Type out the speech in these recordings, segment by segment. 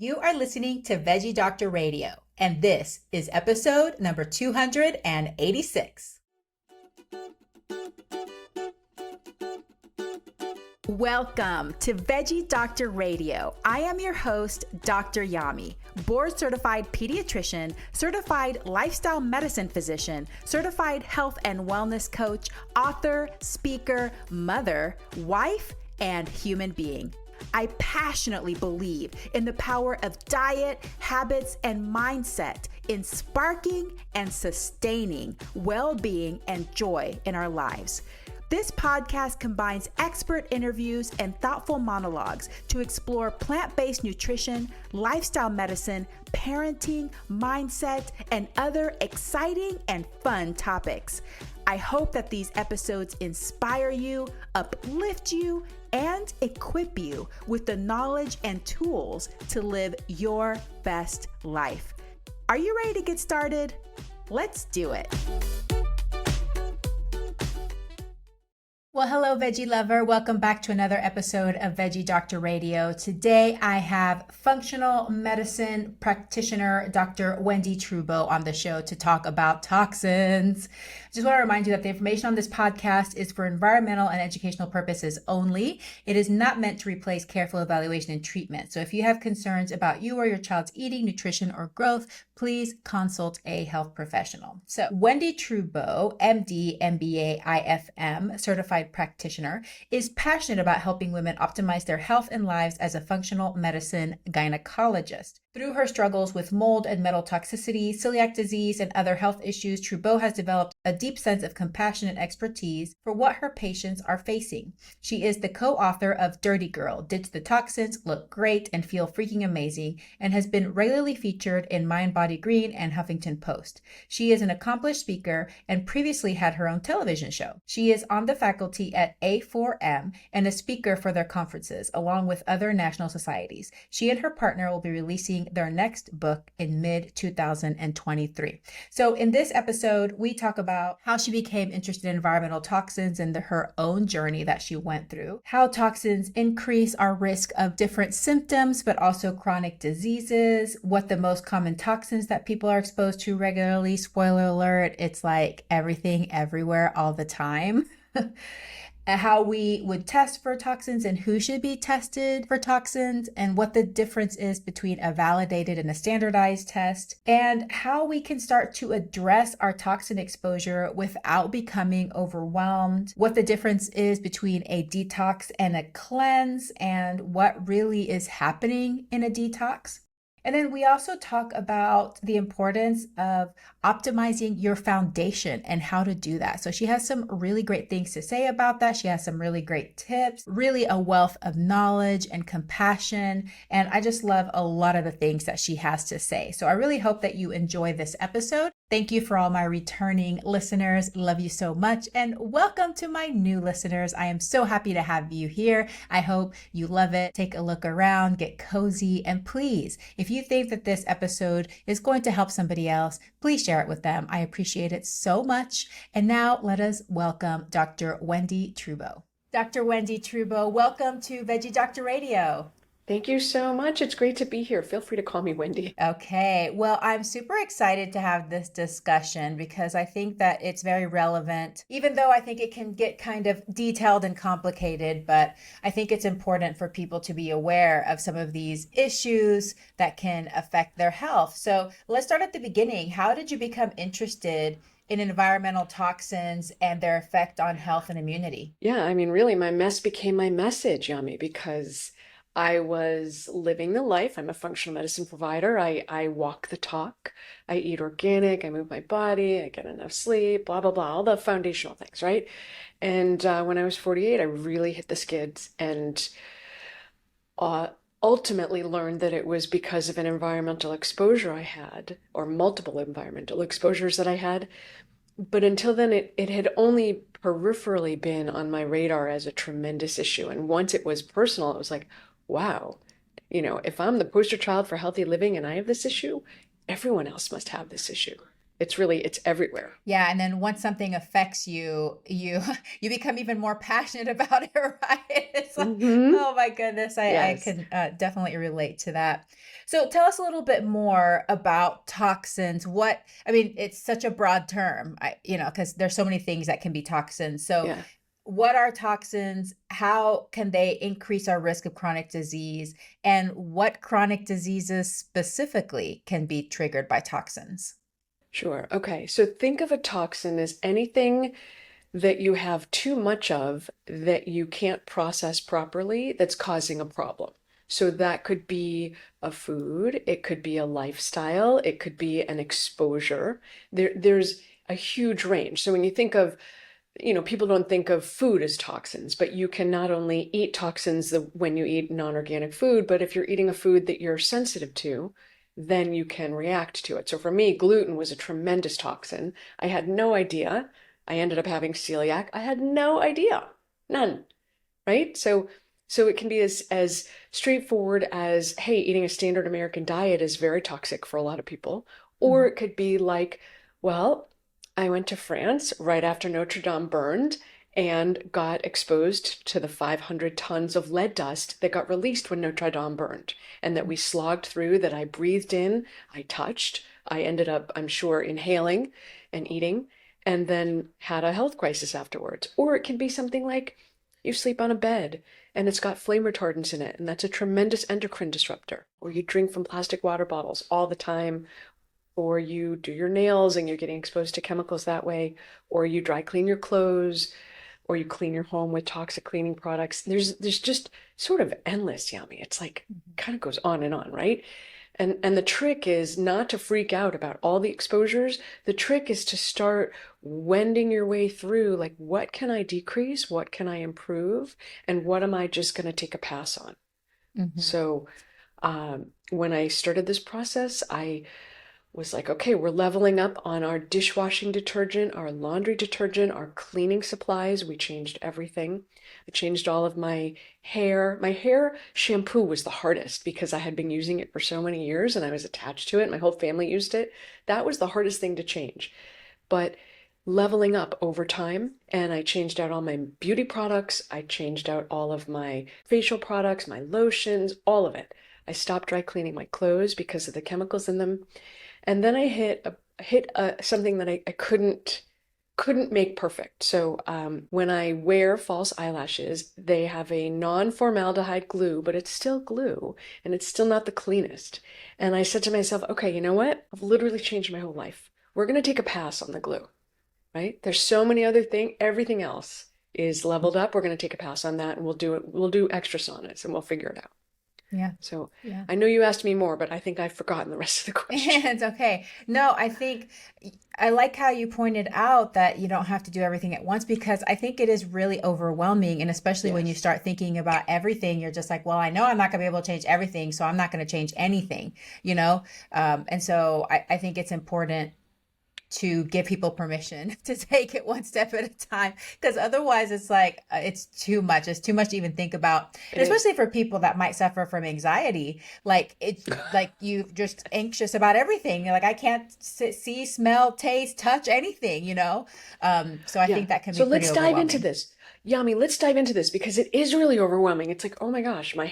You are listening to Veggie Doctor Radio, and this is episode number 286. Welcome to Veggie Doctor Radio. I am your host, Dr. Yami, board-certified pediatrician, certified lifestyle medicine physician, certified health and wellness coach, author, speaker, mother, wife, and human being. I passionately believe in the power of diet, habits, and mindset in sparking and sustaining well-being and joy in our lives. This podcast combines expert interviews and thoughtful monologues to explore plant-based nutrition, lifestyle medicine, parenting, mindset, and other exciting and fun topics. I hope that these episodes inspire you, uplift you, and equip you with the knowledge and tools to live your best life. Are you ready to get started? Let's do it. Well, hello, veggie lover. Welcome back to another episode of Veggie Doctor Radio. Today, I have functional medicine practitioner, Dr. Wendie Trubow on the show to talk about toxins. Just want to remind you that the information on this podcast is for environmental and educational purposes only. It is not meant to replace careful evaluation and treatment. So if you have concerns about you or your child's eating, nutrition, or growth, please consult a health professional. So Wendie Trubow, MD, MBA, IFM, certified practitioner, is passionate about helping women optimize their health and lives as a functional medicine gynecologist. Through her struggles with mold and metal toxicity, celiac disease, and other health issues, Trubow has developed a deep sense of compassion and expertise for what her patients are facing. She is the co-author of Dirty Girl, Ditch the Toxins, Look Great, and Feel Freaking Amazing, and has been regularly featured in Mind Body Green and Huffington Post. She is an accomplished speaker and previously had her own television show. She is on the faculty at A4M and a speaker for their conferences, along with other national societies. She and her partner will be releasing their next book in mid-2023. So in this episode, we talk about how she became interested in environmental toxins and her own journey that she went through, how toxins increase our risk of different symptoms, but also chronic diseases, what the most common toxins that people are exposed to regularly. Spoiler alert, it's like everything, everywhere, all the time. How we would test for toxins and who should be tested for toxins, and what the difference is between a validated and a standardized test, and how we can start to address our toxin exposure without becoming overwhelmed, what the difference is between a detox and a cleanse, and what really is happening in a detox. And then we also talk about the importance of optimizing your foundation and how to do that. So she has some really great things to say about that. She has some really great tips, really a wealth of knowledge and compassion. And I just love a lot of the things that she has to say. So I really hope that you enjoy this episode. Thank you for all my returning listeners. Love you so much. And welcome to my new listeners. I am so happy to have you here. I hope you love it. Take a look around, get cozy, and please, if you think that this episode is going to help somebody else, please share it with them. I appreciate it so much. And now let us welcome Dr. Wendie Trubow. Dr. Wendie Trubow, welcome to Veggie Doctor Radio. Thank you so much. It's great to be here. Feel free to call me Wendy. Okay. Well, I'm super excited to have this discussion because I think that it's very relevant, even though I think it can get kind of detailed and complicated, but I think it's important for people to be aware of some of these issues that can affect their health. So let's start at the beginning. How did you become interested in environmental toxins and their effect on health and immunity? Yeah, I mean, really, my mess became my message, Yami, because I was living the life. I'm a functional medicine provider. I walk the talk. I eat organic. I move my body. I get enough sleep, blah, blah, blah, all the foundational things, right? And when I was 48, I really hit the skids and ultimately learned that it was because of an environmental exposure I had, or multiple environmental exposures that I had. But until then, it had only peripherally been on my radar as a tremendous issue. And once it was personal, it was like, wow, if I'm the poster child for healthy living and I have this issue, everyone else must have this issue. It's everywhere. Yeah, and then once something affects you, you become even more passionate about it, right? It's like, Hmm. oh my goodness, I Yes. can definitely relate to that. So tell us a little bit more about toxins. What, I mean, it's such a broad term, because there's so many things that can be toxins. So Yeah. what are toxins? How can they increase our risk of chronic disease? And what chronic diseases specifically can be triggered by toxins? Sure. Okay. So think of a toxin as anything that you have too much of that you can't process properly that's causing a problem. So that could be a food, it could be a lifestyle, it could be an exposure. There's a huge range. So when you think of, people don't think of food as toxins, but you can not only eat toxins when you eat non-organic food, but if you're eating a food that you're sensitive to, then you can react to it. So for me, gluten was a tremendous toxin. I had no idea. I ended up having celiac. I had no idea. None, right? So it can be as straightforward as, hey, eating a standard American diet is very toxic for a lot of people. Or it could be like, well, I went to France right after Notre Dame burned and got exposed to the 500 tons of lead dust that got released when Notre Dame burned and that we slogged through, that I breathed in, I touched, I ended up, I'm sure, inhaling and eating, and then had a health crisis afterwards. Or it can be something like you sleep on a bed and it's got flame retardants in it, and that's a tremendous endocrine disruptor. Or you drink from plastic water bottles all the time, or you do your nails and you're getting exposed to chemicals that way, or you dry clean your clothes, or you clean your home with toxic cleaning products. There's just sort of endless, Yami. It's like kind of goes on and on, right? And the trick is not to freak out about all the exposures. The trick is to start wending your way through, like, what can I decrease? What can I improve? And what am I just going to take a pass on? Mm-hmm. So when I started this process, I was like, okay, we're leveling up on our dishwashing detergent, our laundry detergent, our cleaning supplies. We changed everything. I changed all of my hair. My hair shampoo was the hardest because I had been using it for so many years and I was attached to it. My whole family used it. That was the hardest thing to change. But leveling up over time, and I changed out all my beauty products. I changed out all of my facial products, my lotions, all of it. I stopped dry cleaning my clothes because of the chemicals in them. And then I hit something that I couldn't make perfect. So when I wear false eyelashes, they have a non-formaldehyde glue, but it's still glue, and it's still not the cleanest. And I said to myself, okay, you know what? I've literally changed my whole life. We're going to take a pass on the glue, right? There's so many other things. Everything else is leveled up. We're going to take a pass on that, and we'll do it. We'll do extra saunas, and we'll figure it out. Yeah. So Yeah. I know you asked me more, but I think I've forgotten the rest of the question. It's okay. No, I think I like how you pointed out that you don't have to do everything at once, because I think it is really overwhelming. And especially when you Yes. start thinking about everything, you're just like, well, I know I'm not going to be able to change everything, so I'm not going to change anything, you know? And so I think it's important to give people permission to take it one step at a time, because otherwise it's like it's too much. It's too much to even think about, It and is. especially for people that might suffer from anxiety. Like it's like you just anxious about everything. You're like, I can't see, smell, taste, touch anything, you know. So I Yeah. think that can be So pretty let's dive into overwhelming. this. Yami, let's dive into this because it is really overwhelming. It's like, oh my gosh, my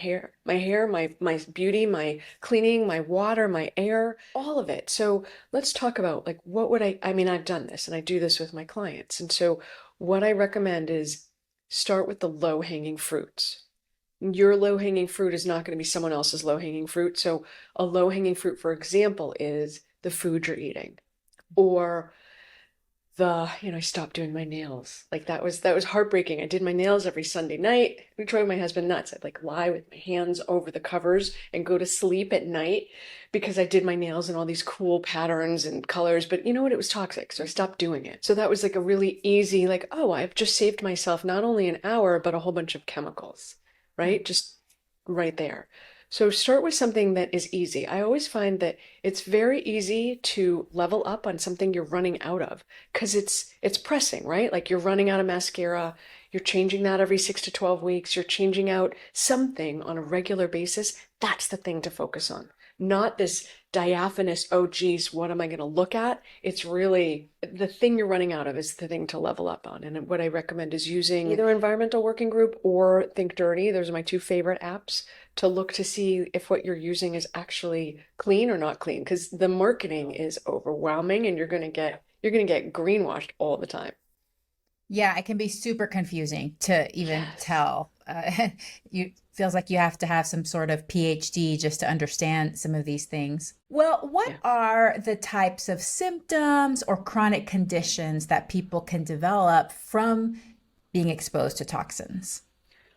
beauty, my cleaning, my water, my air, all of it. So let's talk about like what would I mean, I've done this and I do this with my clients. And so what I recommend is start with the low-hanging fruits. Your low-hanging fruit is not going to be someone else's low-hanging fruit. So a low-hanging fruit, for example, is the food you're eating, or I stopped doing my nails. Like that was heartbreaking. I did my nails every Sunday night. We drove my husband nuts. I'd like lie with my hands over the covers and go to sleep at night because I did my nails in all these cool patterns and colors. But you know what? It was toxic. So I stopped doing it. So that was like a really easy, like, oh, I've just saved myself not only an hour, but a whole bunch of chemicals, right? Just right there. So start with something that is easy. I always find that it's very easy to level up on something you're running out of because it's pressing, right? Like you're running out of mascara, you're changing that every 6 to 12 weeks, you're changing out something on a regular basis, that's the thing to focus on. Not this diaphanous, oh geez, what am I going to look at? It's really the thing you're running out of is the thing to level up on. And what I recommend is using either Environmental Working Group or Think Dirty. Those are my two favorite apps to look to see if what you're using is actually clean or not clean, because the marketing is overwhelming and you're going to get greenwashed all the time. Yeah, it can be super confusing to even tell. You feels like you have to have some sort of PhD just to understand some of these things. Well, what are the types of symptoms or chronic conditions that people can develop from being exposed to toxins?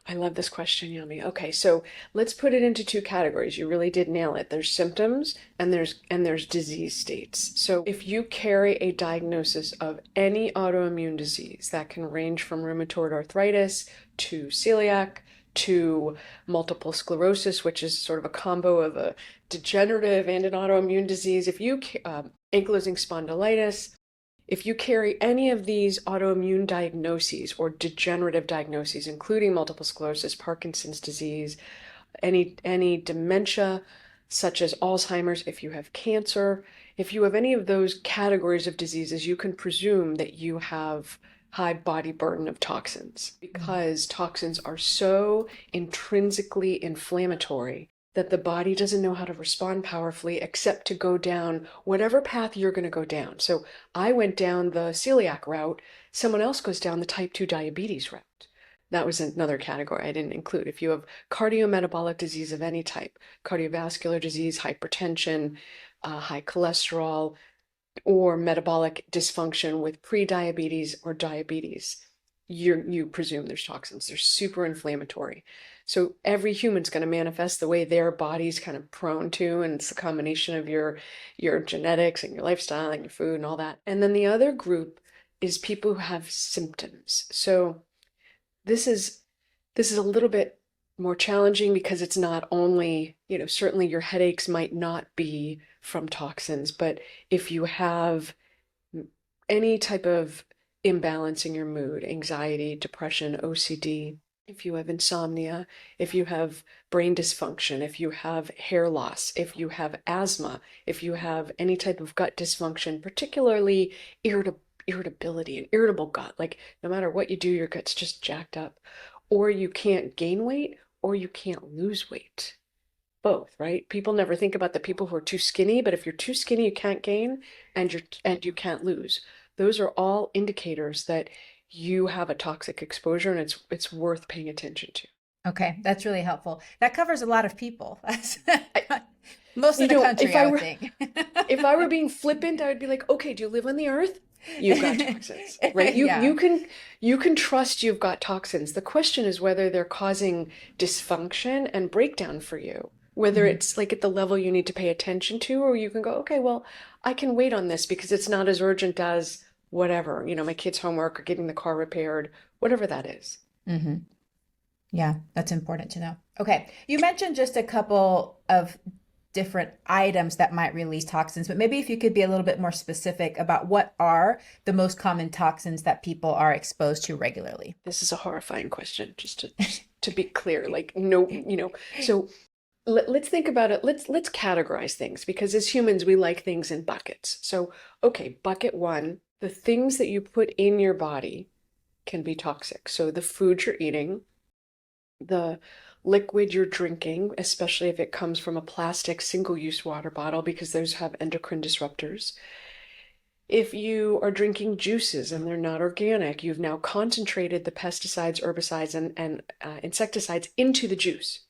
I love this question, Yami. Okay, so let's put it into two categories. You really did nail it. There's symptoms and there's disease states. So if you carry a diagnosis of any autoimmune disease, that can range from rheumatoid arthritis to celiac to multiple sclerosis, which is sort of a combo of a degenerative and an autoimmune disease. If you ankylosing spondylitis, if you carry any of these autoimmune diagnoses or degenerative diagnoses, including multiple sclerosis, Parkinson's disease, any dementia, such as Alzheimer's, if you have cancer, if you have any of those categories of diseases, you can presume that you have high body burden of toxins, because toxins are so intrinsically inflammatory that the body doesn't know how to respond powerfully except to go down whatever path you're going to go down. So I went down the celiac route. Someone else goes down the type 2 diabetes route. That was another category I didn't include. If you have cardiometabolic disease of any type, cardiovascular disease, hypertension, high cholesterol, or metabolic dysfunction with pre-diabetes or diabetes, you presume there's toxins. They're super inflammatory. So every human's going to manifest the way their body's kind of prone to, and it's a combination of your genetics and your lifestyle and your food and all that. And then the other group is people who have symptoms. So this is a little bit more challenging because it's not only, certainly your headaches might not be from toxins, but if you have any type of imbalance in your mood, anxiety, depression, OCD, if you have insomnia, if you have brain dysfunction, if you have hair loss, if you have asthma, if you have any type of gut dysfunction, particularly irritability, and irritable gut, like no matter what you do, your gut's just jacked up, or you can't gain weight or you can't lose weight. Both, right? People never think about the people who are too skinny, but if you're too skinny, you can't gain and you can't lose. Those are all indicators that you have a toxic exposure, and it's worth paying attention to. Okay, that's really helpful. That covers a lot of people. Most of the country, I would think. If I were being flippant, I would be like, okay, do you live on the earth? You've got toxins, right? You can trust you've got toxins. The question is whether they're causing dysfunction and breakdown for you. Whether it's like at the level you need to pay attention to, or you can go, okay, well, I can wait on this because it's not as urgent as whatever, my kid's homework or getting the car repaired, whatever that is. Mm-hmm. Yeah, that's important to know. Okay, you mentioned just a couple of different items that might release toxins, but maybe if you could be a little bit more specific about what are the most common toxins that people are exposed to regularly. This is a horrifying question, just to be clear, like, no, so let's think about it. Let's categorize things, because as humans, we like things in buckets. So, okay, bucket one, the things that you put in your body can be toxic. So the food you're eating, the liquid you're drinking, especially if it comes from a plastic single-use water bottle, because those have endocrine disruptors. If you are drinking juices and they're not organic, you've now concentrated the pesticides, herbicides, and insecticides into the juice,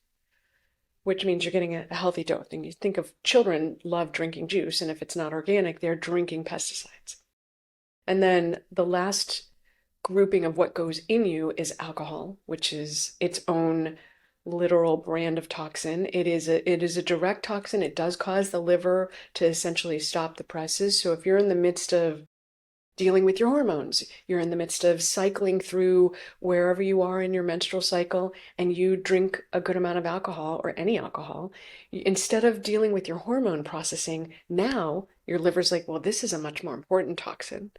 which means you're getting a healthy dose. And you think of children love drinking juice, and if it's not organic, they're drinking pesticides. And then the last grouping of what goes in you is alcohol, which is its own literal brand of toxin. It is a direct toxin. It does cause the liver to essentially stop the presses. So if you're in the midst of dealing with your hormones, you're in the midst of cycling through wherever you are in your menstrual cycle, and you drink a good amount of alcohol or any alcohol, instead of dealing with your hormone processing, now your liver's like, well, this is a much more important toxin.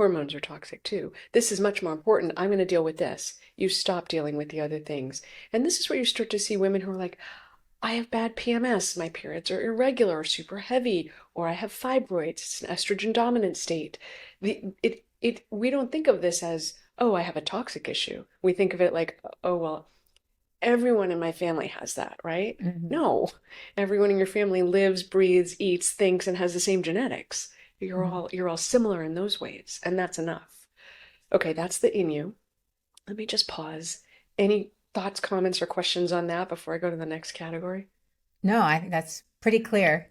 hormones are toxic too. This is much more important. I'm going to deal with this. You stop dealing with the other things. And this is where you start to see women who are like, I have bad PMS, my periods are irregular or super heavy, or I have fibroids, it's an estrogen dominant state. We don't think of this as, oh, I have a toxic issue. We think of it like, oh, well, everyone in my family has that, right? Mm-hmm. No, everyone in your family lives, breathes, eats, thinks, and has the same genetics. You're all similar in those ways, and that's enough. Okay, that's the in you. Let me just pause. Any thoughts, comments, or questions on that before I go to the next category? No, I think that's pretty clear.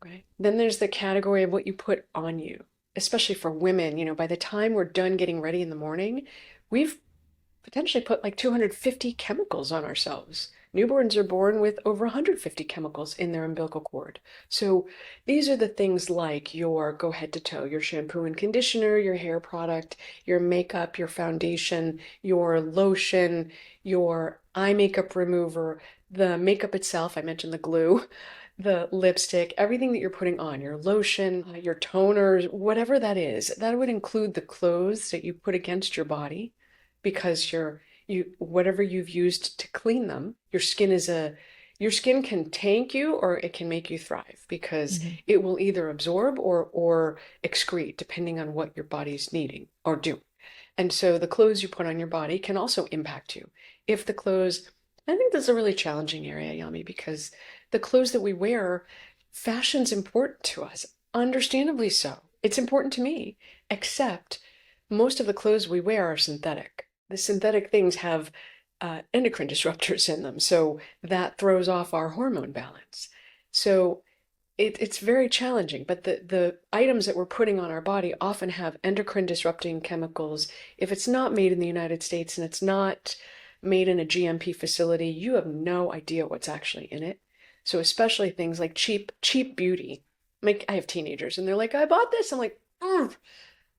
Okay. Then there's the category of what you put on you, especially for women. By the time we're done getting ready in the morning, we've potentially put like 250 chemicals on ourselves. Newborns are born with over 150 chemicals in their umbilical cord. So these are the things like your go head to toe, your shampoo and conditioner, your hair product, your makeup, your foundation, your lotion, your eye makeup remover, the makeup itself. I mentioned the glue, the lipstick, everything that you're putting on, your lotion, your toners, whatever that is. That would include the clothes that you put against your body, because whatever you've used to clean them, your skin can tank you or it can make you thrive, because it will either absorb or excrete depending on what your body's needing or doing. And so the clothes you put on your body can also impact you. If the clothes, I think this is a really challenging area, Yami, because the clothes that we wear, fashion's important to us, understandably so. It's important to me, except most of the clothes we wear are synthetic. The synthetic things have endocrine disruptors in them, so that throws off our hormone balance. So it's very challenging, but the items that we're putting on our body often have endocrine disrupting chemicals. If it's not made in the United States and it's not made in a GMP facility, you have no idea what's actually in it. So especially things like cheap beauty. Like, I have teenagers and they're like, I bought this. I'm like,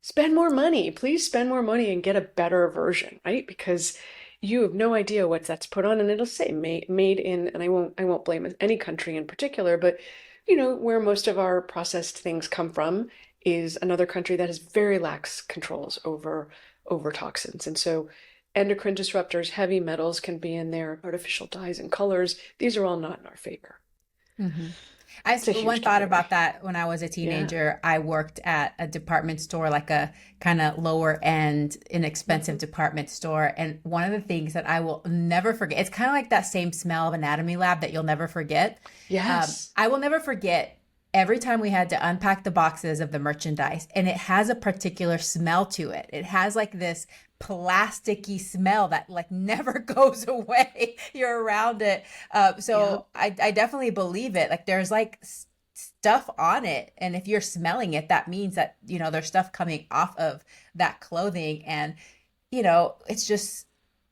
spend more money. Please spend more money and get a better version, right? Because you have no idea what that's put on, and it'll say made in, and I won't blame any country in particular, but where most of our processed things come from is another country that has very lax controls over toxins. And so endocrine disruptors, heavy metals can be in there, artificial dyes and colors. These are all not in our favor. Mm-hmm. I It's a huge one thought category. about that when I was a teenager. I worked at a department store, like a kind of lower end, inexpensive department store. And one of the things that I will never forget, it's kind of like that same smell of Anatomy Lab that you'll never forget. Yes. I will never forget every time we had to unpack the boxes of the merchandise, and it has a particular smell to it. It has like this plasticky smell that like never goes away. You're around it. So I definitely believe it. Like there's like stuff on it. And if you're smelling it, that means that, there's stuff coming off of that clothing. And, it's just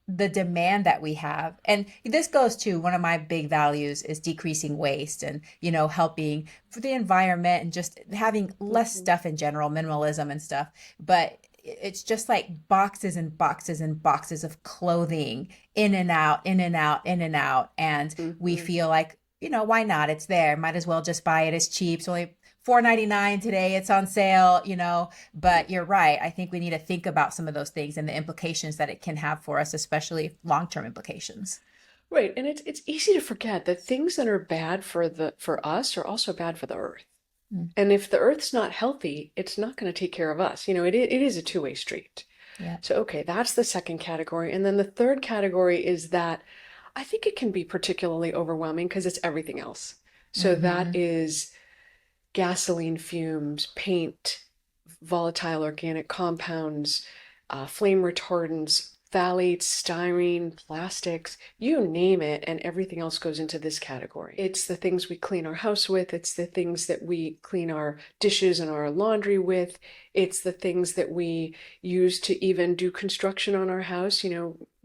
the demand that we have. And this goes to one of my big values is decreasing waste and, helping for the environment and just having less stuff in general, minimalism and stuff. But it's just like boxes and boxes and boxes of clothing in and out, in and out, in and out. And we feel like, why not? It's there. Might as well just buy it. It's cheap. It's only $4.99 today. It's on sale, but you're right. I think we need to think about some of those things and the implications that it can have for us, especially long-term implications. Right. And it's easy to forget that things that are bad for us are also bad for the earth. And if the earth's not healthy, it's not going to take care of us. It is a two-way street. Yeah. So, okay, that's the second category. And then the third category is that I think it can be particularly overwhelming because it's everything else. So that is gasoline fumes, paint, volatile organic compounds, flame retardants, phthalates, styrene, plastics, you name it, and everything else goes into this category. It's the things we clean our house with. It's the things that we clean our dishes and our laundry with. It's the things that we use to even do construction on our house.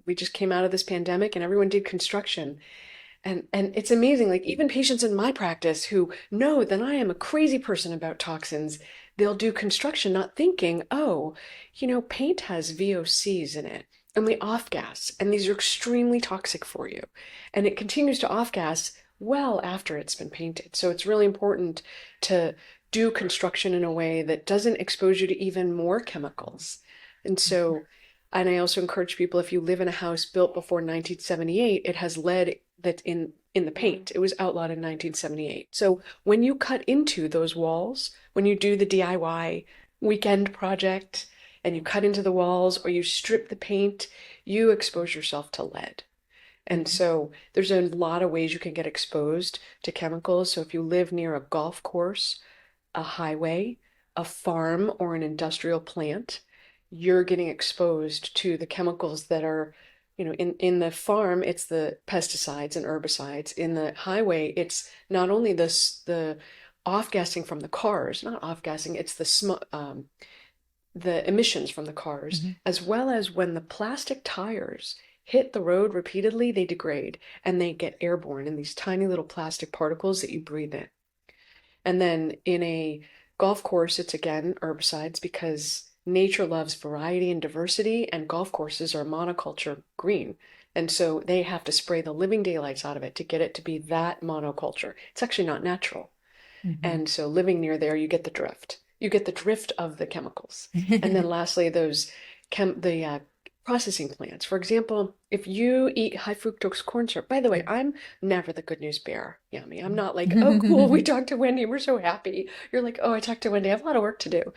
We just came out of this pandemic and everyone did construction. And it's amazing, like even patients in my practice who know that I am a crazy person about toxins, they'll do construction not thinking, oh, paint has VOCs in it. And we off-gas, and these are extremely toxic for you. And it continues to off-gas well after it's been painted. So it's really important to do construction in a way that doesn't expose you to even more chemicals. And so, and I also encourage people, if you live in a house built before 1978, it has lead that's in the paint. It was outlawed in 1978. So when you cut into those walls, when you do the DIY weekend project and you cut into the walls or you strip the paint, you expose yourself to lead. And so there's a lot of ways you can get exposed to chemicals. So if you live near a golf course, a highway, a farm, or an industrial plant, you're getting exposed to the chemicals that are, in the farm, it's the pesticides and herbicides. In the highway, it's not only the off-gassing from the cars, not off-gassing, it's the emissions from the cars, as well as when the plastic tires hit the road repeatedly, they degrade and they get airborne in these tiny little plastic particles that you breathe in. And then in a golf course, it's again herbicides, because nature loves variety and diversity, and golf courses are monoculture green. And so they have to spray the living daylights out of it to get it to be that monoculture. It's actually not natural. And so living near there, you get the drift. You get the drift of the chemicals. And then lastly, the processing plants. For example, if you eat high fructose corn syrup, by the way, I'm never the good news bearer, Yami. I'm not like, oh, cool, we talked to Wendie, we're so happy. You're like, oh, I talked to Wendie, I have a lot of work to do.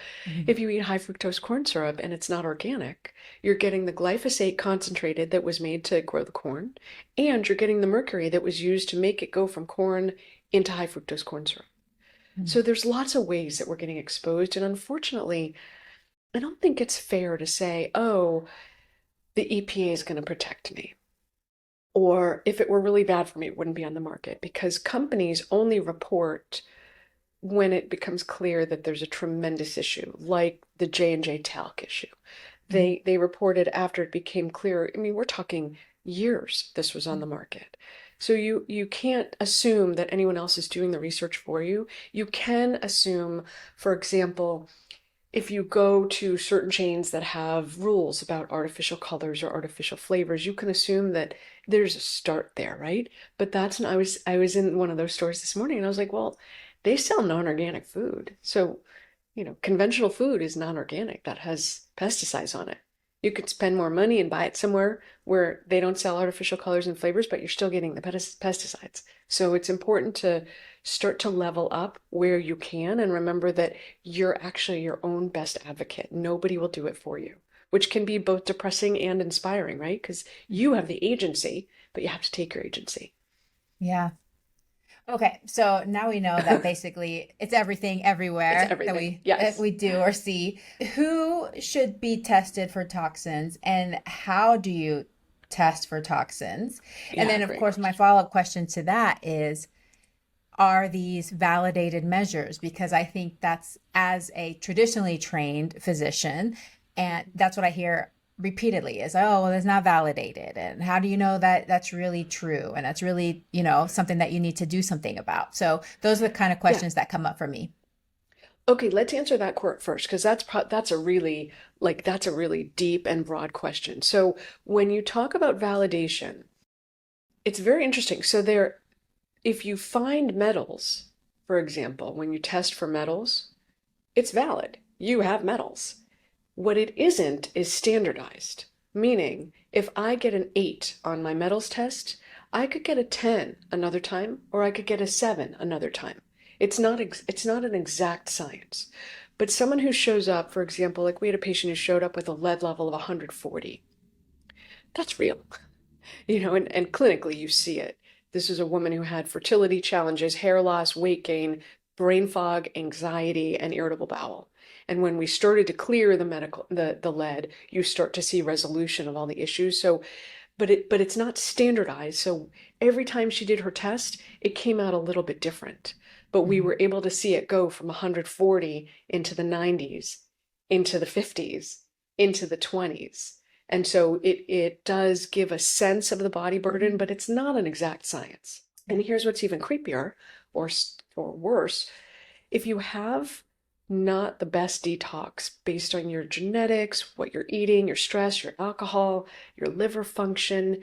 If you eat high fructose corn syrup and it's not organic, you're getting the glyphosate concentrated that was made to grow the corn, and you're getting the mercury that was used to make it go from corn into high fructose corn syrup. So there's lots of ways that we're getting exposed. And unfortunately, I don't think it's fair to say, oh, the EPA is going to protect me. Or if it were really bad for me, it wouldn't be on the market, because companies only report when it becomes clear that there's a tremendous issue, like the J&J talc issue. They reported after it became clear. I mean, we're talking years this was on the market. So you can't assume that anyone else is doing the research for you. You can assume, for example, if you go to certain chains that have rules about artificial colors or artificial flavors, you can assume that there's a start there, right? But I was in one of those stores this morning and I was like, well, they sell non-organic food. So, conventional food is non-organic that has pesticides on it. You could spend more money and buy it somewhere where they don't sell artificial colors and flavors, but you're still getting the pesticides. So it's important to start to level up where you can, and remember that you're actually your own best advocate. Nobody will do it for you, which can be both depressing and inspiring, right? Because you have the agency, but you have to take your agency. Yeah. Okay, so now we know that basically it's everything everywhere that we do or see. Who should be tested for toxins, and how do you test for toxins? And then, of course, my follow-up question to that is, are these validated measures? Because I think that's, as a traditionally trained physician, and that's what I hear repeatedly is, oh, well, it's not validated. And how do you know that that's really true? And that's really, something that you need to do something about. So those are the kind of questions that come up for me. Okay, let's answer that first, because that's a really deep and broad question. So when you talk about validation, it's very interesting. So if you find metals, for example, when you test for metals, it's valid. You have metals. What it isn't is standardized, meaning if I get an 8 on my metals test, I could get a 10 another time, or I could get a 7 another time. It's not an exact science. But someone who shows up, for example, like we had a patient who showed up with a lead level of 140. That's real. And clinically you see it. This is a woman who had fertility challenges, hair loss, weight gain, brain fog, anxiety, and irritable bowel. And when we started to clear the lead, you start to see resolution of all the issues. So, but it's not standardized. So every time she did her test, it came out a little bit different. But we were able to see it go from 140 into the 90s, into the 50s, into the 20s. And so it does give a sense of the body burden, but it's not an exact science. And here's what's even creepier or worse. If you have not the best detox based on your genetics, what you're eating, your stress, your alcohol, your liver function,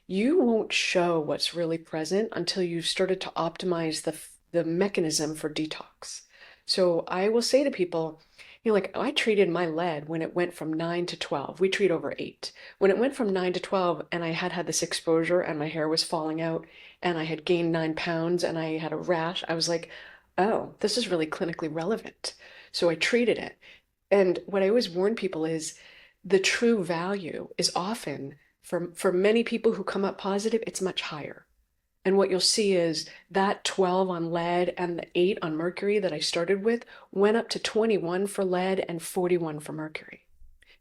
you won't show what's really present until you've started to optimize the mechanism for detox. So I will say to people, like I treated my lead when it went from 9 to 12. We treat over 8. When it went from 9 to 12 and I had this exposure and my hair was falling out and I had gained 9 pounds and I had a rash, I was like, oh, this is really clinically relevant. So I treated it. And what I always warn people is the true value is often for many people who come up positive, it's much higher. And what you'll see is that 12 on lead and the 8 on mercury that I started with went up to 21 for lead and 41 for mercury.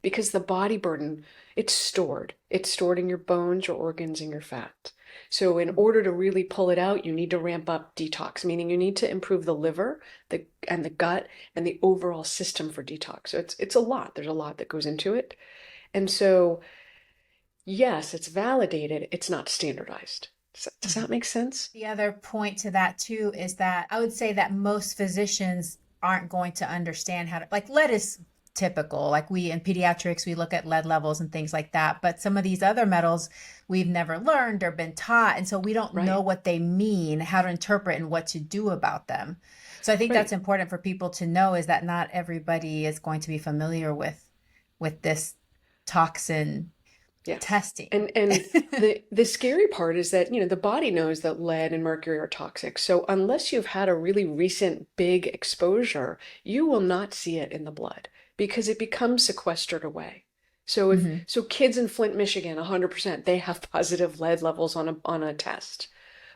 Because the body burden, it's stored. It's stored in your bones, your organs, and your fat. So in order to really pull it out, you need to ramp up detox, meaning you need to improve the liver and the gut and the overall system for detox. So it's a lot. There's a lot that goes into it. And so, yes, it's validated. It's not standardized. Does that make sense? The other point to that too is that I would say that most physicians aren't going to understand how to, like, lead is typical. Like, we in pediatrics, we look at lead levels and things like that. But some of these other metals we've never learned or been taught. And so we don't know what they mean, how to interpret, and what to do about them. So I think that's important for people to know, is that not everybody is going to be familiar with this toxin testing. And the scary part is that, the body knows that lead and mercury are toxic. So unless you've had a really recent big exposure, you will not see it in the blood because it becomes sequestered away. So so kids in Flint, Michigan, 100%, they have positive lead levels on a test.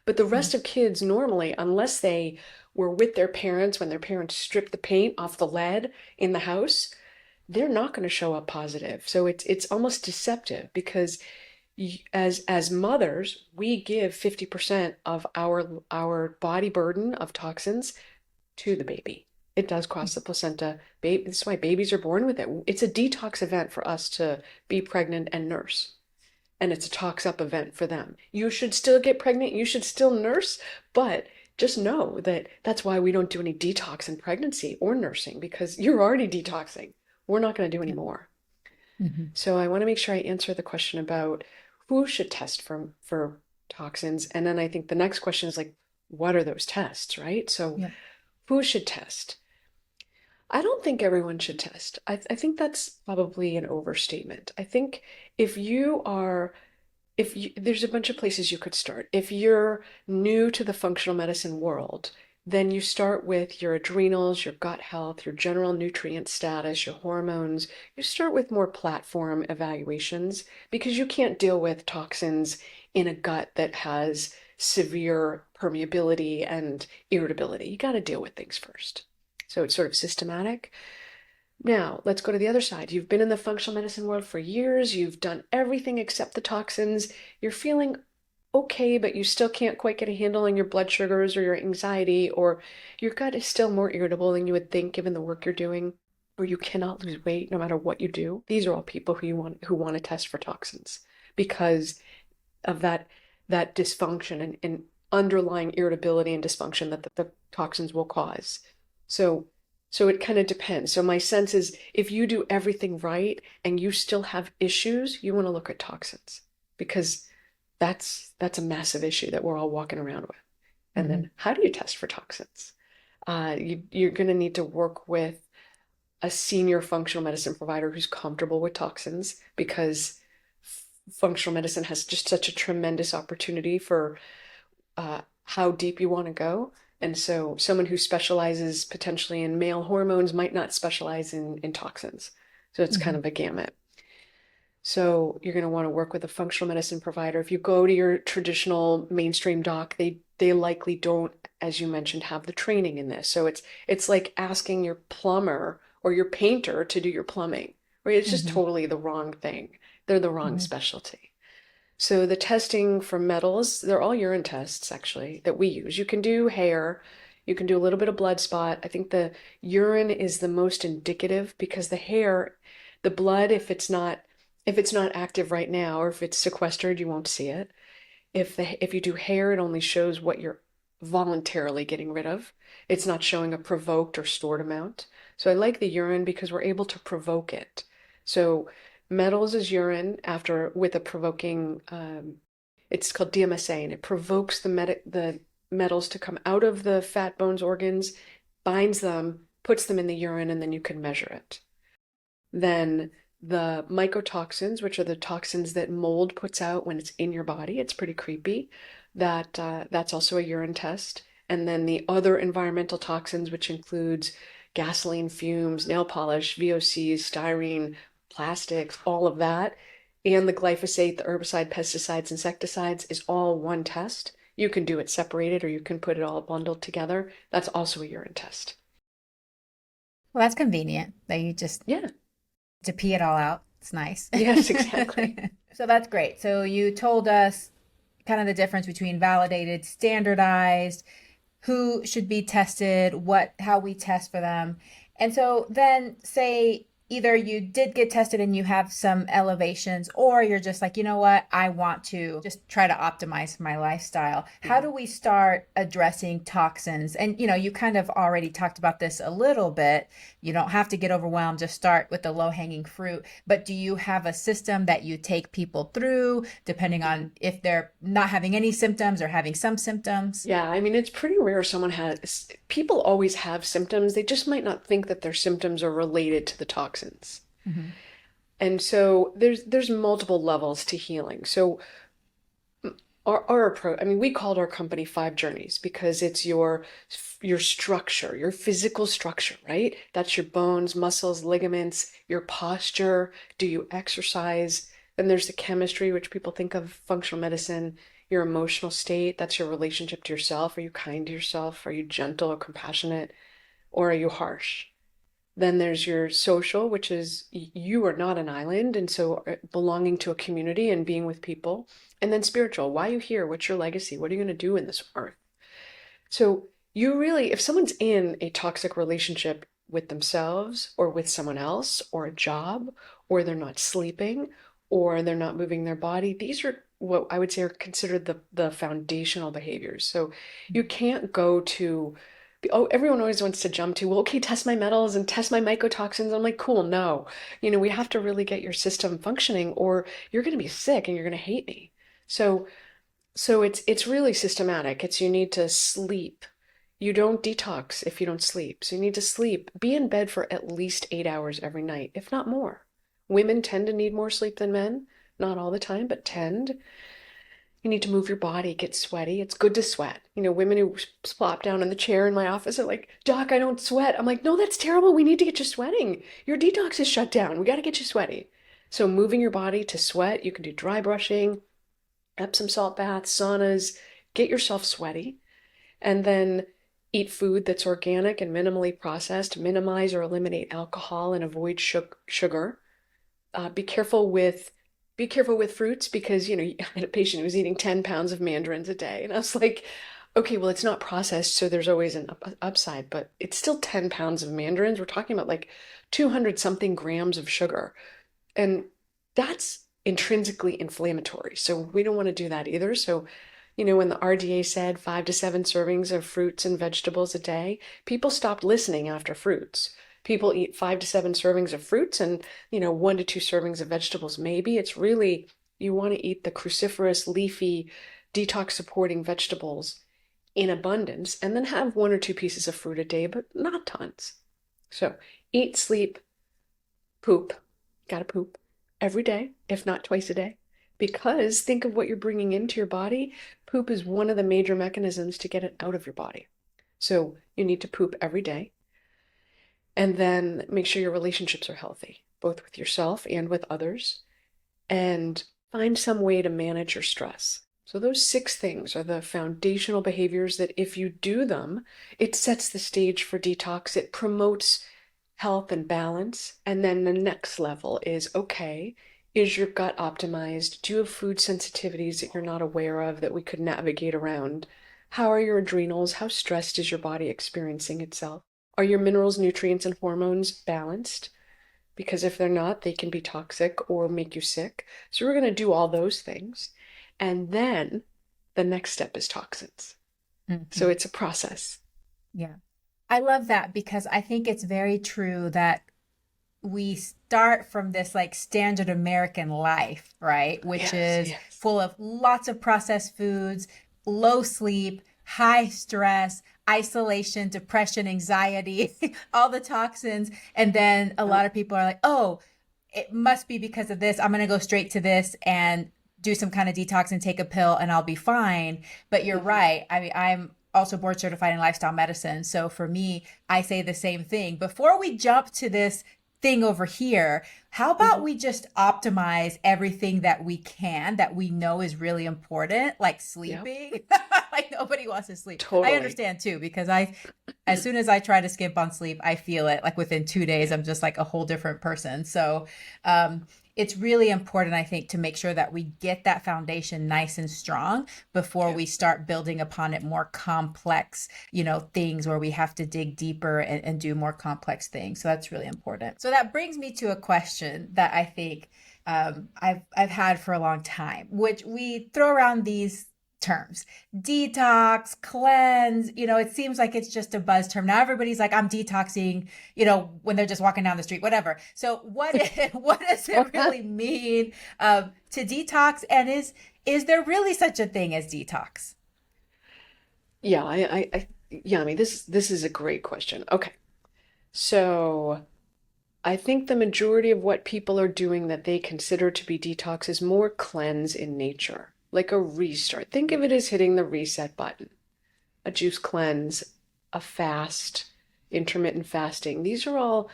But the rest of kids normally, unless they were with their parents when their parents stripped the paint off the lead in the house, they're not going to show up positive. So it's almost deceptive because as mothers, we give 50% of our body burden of toxins to the baby. It does cross the placenta. This is why babies are born with it. It's a detox event for us to be pregnant and nurse. And it's a tox up event for them. You should still get pregnant. You should still nurse. But just know that that's why we don't do any detox in pregnancy or nursing, because you're already detoxing. We're not going to do any more. So I want to make sure I answer the question about who should test for toxins. And then I think the next question is like, what are those tests, right? So who should test? I don't think everyone should test. I think that's probably an overstatement. I think there's a bunch of places you could start. If you're new to the functional medicine world, then you start with your adrenals, your gut health, your general nutrient status, your hormones. You start with more platform evaluations because you can't deal with toxins in a gut that has severe permeability and irritability. You got to deal with things first. So it's sort of systematic. Now, let's go to the other side. You've been in the functional medicine world for years. You've done everything except the toxins. You're feeling okay, but you still can't quite get a handle on your blood sugars or your anxiety, or your gut is still more irritable than you would think given the work you're doing, or you cannot lose weight no matter what you do. These are all people who want to test for toxins because of that dysfunction and underlying irritability and dysfunction that the toxins will cause. So it kind of depends. So my sense is if you do everything right and you still have issues, you want to look at toxins because that's a massive issue that we're all walking around with. And then how do you test for toxins? You're going to need to work with a senior functional medicine provider who's comfortable with toxins because functional medicine has just such a tremendous opportunity for how deep you want to go. And so someone who specializes potentially in male hormones might not specialize in toxins. So it's kind of a gamut. So you're going to want to work with a functional medicine provider. If you go to your traditional mainstream doc, they likely don't, as you mentioned, have the training in this. So it's like asking your plumber or your painter to do your plumbing, right? It's just totally the wrong thing. They're the wrong specialty. So the testing for metals, they're all urine tests actually that we use. You can do hair, you can do a little bit of blood spot. I think the urine is the most indicative because the blood, if it's not active right now, or if it's sequestered, you won't see it. If you do hair, it only shows what you're voluntarily getting rid of. It's not showing a provoked or stored amount. So I like the urine because we're able to provoke it. So metals is urine with a provoking, it's called DMSA, and it provokes the metals to come out of the fat, bones, organs binds them, puts them in the urine, and then you can measure it. Then the mycotoxins, which are the toxins that mold puts out when it's in your body, it's pretty creepy. That's also a urine test. And then the other environmental toxins, which includes gasoline fumes, nail polish, VOCs, styrene, plastics, all of that, and the glyphosate, the herbicide, pesticides, insecticides is all one test. You can do it separated or you can put it all bundled together. That's also a urine test. Well, that's convenient that you just Yeah. to pee it all out. It's nice. Yes, exactly. So that's great. So you told us kind of the difference between validated, standardized, who should be tested, how we test for them. And so then say either you did get tested and you have some elevations, or you're just like, you know what, I want to just try to optimize my lifestyle. How do we start addressing toxins? And you kind of already talked about this a little bit. You don't have to get overwhelmed, just start with the low-hanging fruit. But do you have a system that you take people through depending on if they're not having any symptoms or having some symptoms? Yeah, I mean, it's pretty rare people always have symptoms. They just might not think that their symptoms are related to the toxins. Mm-hmm. And so there's multiple levels to healing. So our approach, I mean, we called our company Five Journeys because it's your structure, your physical structure, right? That's your bones, muscles, ligaments, your posture. Do you exercise? Then there's the chemistry, which people think of functional medicine, your emotional state. That's your relationship to yourself. Are you kind to yourself? Are you gentle or compassionate? Or are you harsh? Then there's your social, which is you are not an island, and so belonging to a community and being with people. And then spiritual, why are you here? What's your legacy? What are you going to do in this earth? So you really, if someone's in a toxic relationship with themselves or with someone else or a job, or they're not sleeping, or they're not moving their body, these are what I would say are considered the foundational behaviors. So you can't go to everyone always wants to jump to, well, okay, test my metals and test my mycotoxins. I'm like, cool, no. We have to really get your system functioning or you're going to be sick and you're going to hate me. So it's really systematic. It's you need to sleep. You don't detox if you don't sleep. So you need to sleep. Be in bed for at least 8 hours every night, if not more. Women tend to need more sleep than men. Not all the time, but tend. You need to move your body, get sweaty. It's good to sweat. Women who plop down in the chair in my office are like, Doc, I don't sweat. I'm like, no, that's terrible. We need to get you sweating. Your detox is shut down. We got to get you sweaty. So moving your body to sweat, you can do dry brushing, Epsom salt baths, saunas, get yourself sweaty, and then eat food that's organic and minimally processed, minimize or eliminate alcohol and avoid sugar. Be careful with fruits because, I had a patient who was eating 10 pounds of mandarins a day. And I was like, okay, well, it's not processed, so there's always an upside, but it's still 10 pounds of mandarins. We're talking about like 200 something grams of sugar. And that's intrinsically inflammatory. So we don't want to do that either. So, when the RDA said 5 to 7 servings of fruits and vegetables a day, people stopped listening after fruits. People eat 5 to 7 servings of fruits and, 1 to 2 servings of vegetables. Maybe it's really, you want to eat the cruciferous, leafy, detox supporting vegetables in abundance and then have 1 or 2 pieces of fruit a day, but not tons. So eat, sleep, poop, gotta poop every day, if not twice a day, because think of what you're bringing into your body. Poop is one of the major mechanisms to get it out of your body. So you need to poop every day. And then make sure your relationships are healthy, both with yourself and with others, and find some way to manage your stress. So those 6 things are the foundational behaviors that if you do them, it sets the stage for detox. It promotes health and balance. And then the next level is, okay, is your gut optimized? Do you have food sensitivities that you're not aware of that we could navigate around? How are your adrenals? How stressed is your body experiencing itself? Are your minerals, nutrients, and hormones balanced? Because if they're not, they can be toxic or make you sick. So we're going to do all those things. And then the next step is toxins. Mm-hmm. So it's a process. Yeah. I love that because I think it's very true that we start from this like standard American life, right? Which is full of lots of processed foods, low sleep, high stress. isolation, depression, anxiety, all the toxins. And then a lot of people are like, oh, it must be because of this. I'm going to go straight to this and do some kind of detox and take a pill and I'll be fine. But you're right. I mean, I'm also board certified in lifestyle medicine. So for me, I say the same thing. Before we jump to this thing over here, how about we just optimize everything that we can, that we know is really important, like Yeah, sleeping? Like nobody wants to sleep. I totally. understand too, because as soon as I try to skimp on sleep, I feel it like within 2 days, I'm just like a whole different person. So, it's really important, I think, to make sure that we get that foundation nice and strong before Yeah. we start building upon it more complex, things where we have to dig deeper and do more complex things. So that's really important. So that brings me to a question that I think I've had for a long time, which we throw around these terms: detox, cleanse. It seems like it's just a buzz term. Now everybody's like, I'm detoxing, when they're just walking down the street, whatever. So what does it really mean to detox? And is there really such a thing as detox? Yeah, Yami, this is a great question. Okay. So I think the majority of what people are doing that they consider to be detox is more cleanse in nature, like a restart. Think of it as hitting the reset button. A juice cleanse, a fast, intermittent fasting. These are all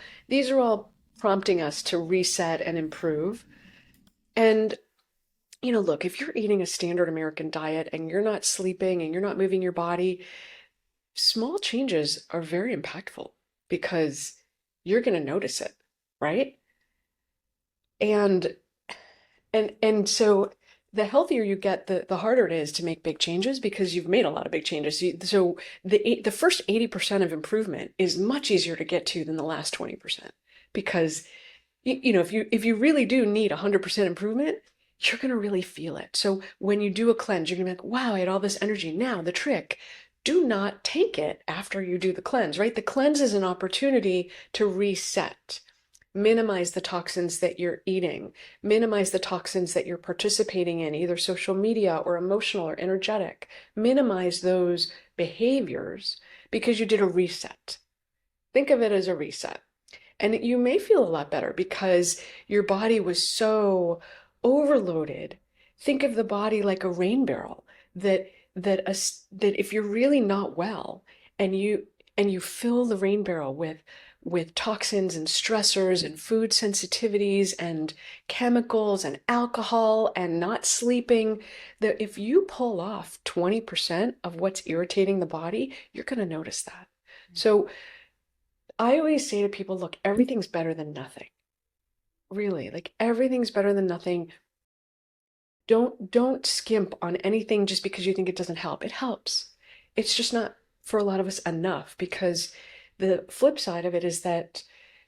prompting us to reset and improve. And look, if you're eating a standard American diet and you're not sleeping and you're not moving your body, small changes are very impactful because you're going to notice it, right? And so the healthier you get, the harder it is to make big changes because you've made a lot of big changes. So the first 80% of improvement is much easier to get to than the last 20% because if you really do need 100% improvement, you're going to really feel it. So when you do a cleanse, you're going to be like, wow, I had all this energy. Now the trick, do not tank it after you do the cleanse, right? The cleanse is an opportunity to reset, minimize the toxins that you're eating, minimize the toxins that you're participating in, either social media or emotional or energetic. Minimize those behaviors because you did a reset. Think of it as a reset. And you may feel a lot better because your body was so overloaded. Think of the body like a rain barrel that if you're really not well and you fill the rain barrel with toxins and stressors and food sensitivities and chemicals and alcohol and not sleeping, that if you pull off 20% of what's irritating the body, you're going to notice that. So I always say to people, look, everything's better than nothing. Really, like everything's better than nothing. Don't skimp on anything just because you think it doesn't help. It helps. It's just not for a lot of us enough because the flip side of it is that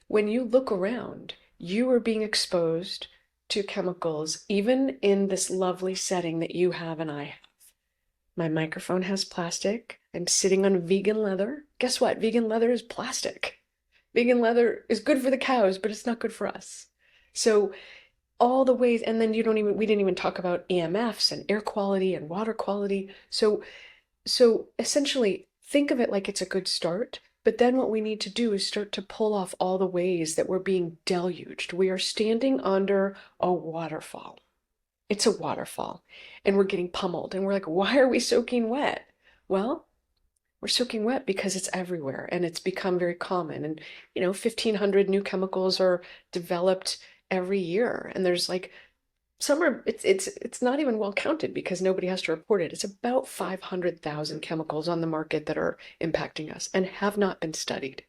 when you look around, you are being exposed to chemicals, even in this lovely setting that you have and I have. My microphone has plastic. I'm sitting on vegan leather. Guess what? Vegan leather is plastic. Vegan leather is good for the cows, but it's not good for us. So all the ways, and then we didn't even talk about EMFs and air quality and water quality. So essentially think of it like it's a good start, but then what we need to do is start to pull off all the ways that we're being deluged. We are standing under a waterfall. It's a waterfall and we're getting pummeled and we're like, why are we soaking wet? Well, we're soaking wet because it's everywhere and it's become very common. And 1,500 new chemicals are developed every year. And there's like it's not even well counted because nobody has to report it. It's about 500,000 chemicals on the market that are impacting us and have not been studied.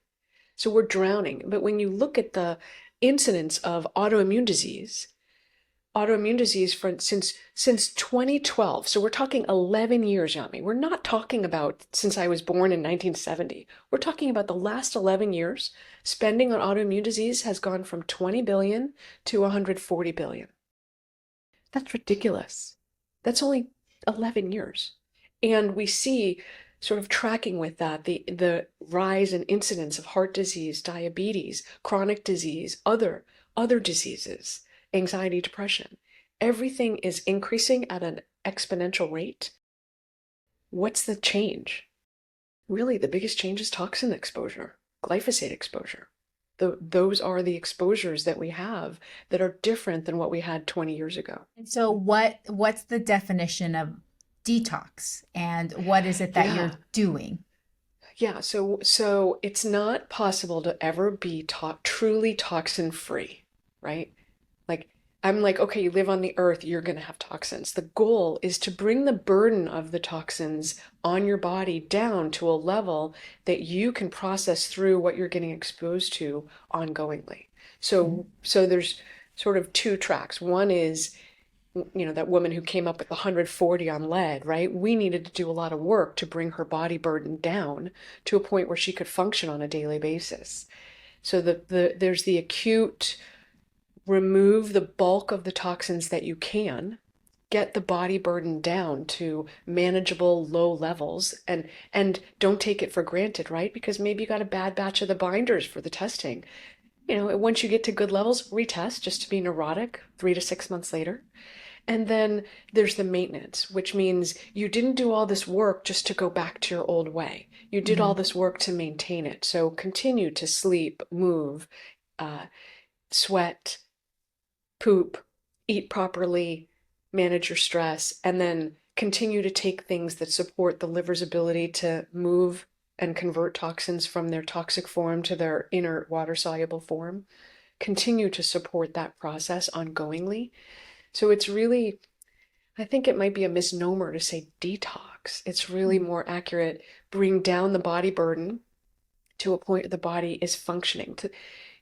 So we're drowning. But when you look at the incidence of autoimmune disease since 2012. So we're talking 11 years, Yami. We're not talking about since I was born in 1970. We're talking about the last 11 years. Spending on autoimmune disease has gone from 20 billion to 140 billion. That's ridiculous. That's only 11 years. And we see sort of tracking with that the rise in incidence of heart disease, diabetes, chronic disease, other diseases, anxiety, depression. Everything is increasing at an exponential rate. What's the change? Really, the biggest change is toxin exposure, glyphosate exposure. Those are the exposures that we have that are different than what we had 20 years ago. And so what's the definition of detox and what is it that you're Yeah. doing? Yeah, so it's not possible to ever be truly toxin free, right? Like I'm like, okay, you live on the earth, you're going to have toxins. The goal is to bring the burden of the toxins on your body down to a level that you can process through what you're getting exposed to ongoingly. Mhm. So there's sort of two tracks. One is that woman who came up with 140 on lead, right? We needed to do a lot of work to bring her body burden down to a point where she could function on a daily basis. So there's the acute, remove the bulk of the toxins that you can, get the body burden down to manageable low levels, and don't take it for granted, right? Because maybe you got a bad batch of the binders for the testing. Once you get to good levels, retest just to be neurotic 3 to 6 months later. And then there's the maintenance, which means you didn't do all this work just to go back to your old way. You did all Mhm. this work to maintain it. So continue to sleep, move, uh, sweat, poop, eat properly, manage your stress, and then continue to take things that support the liver's ability to move and convert toxins from their toxic form to their inert water soluble form. Continue to support that process ongoingly. So it's really, I think it might be a misnomer to say detox. It's really more accurate, bring down the body burden to a point where the body is functioning.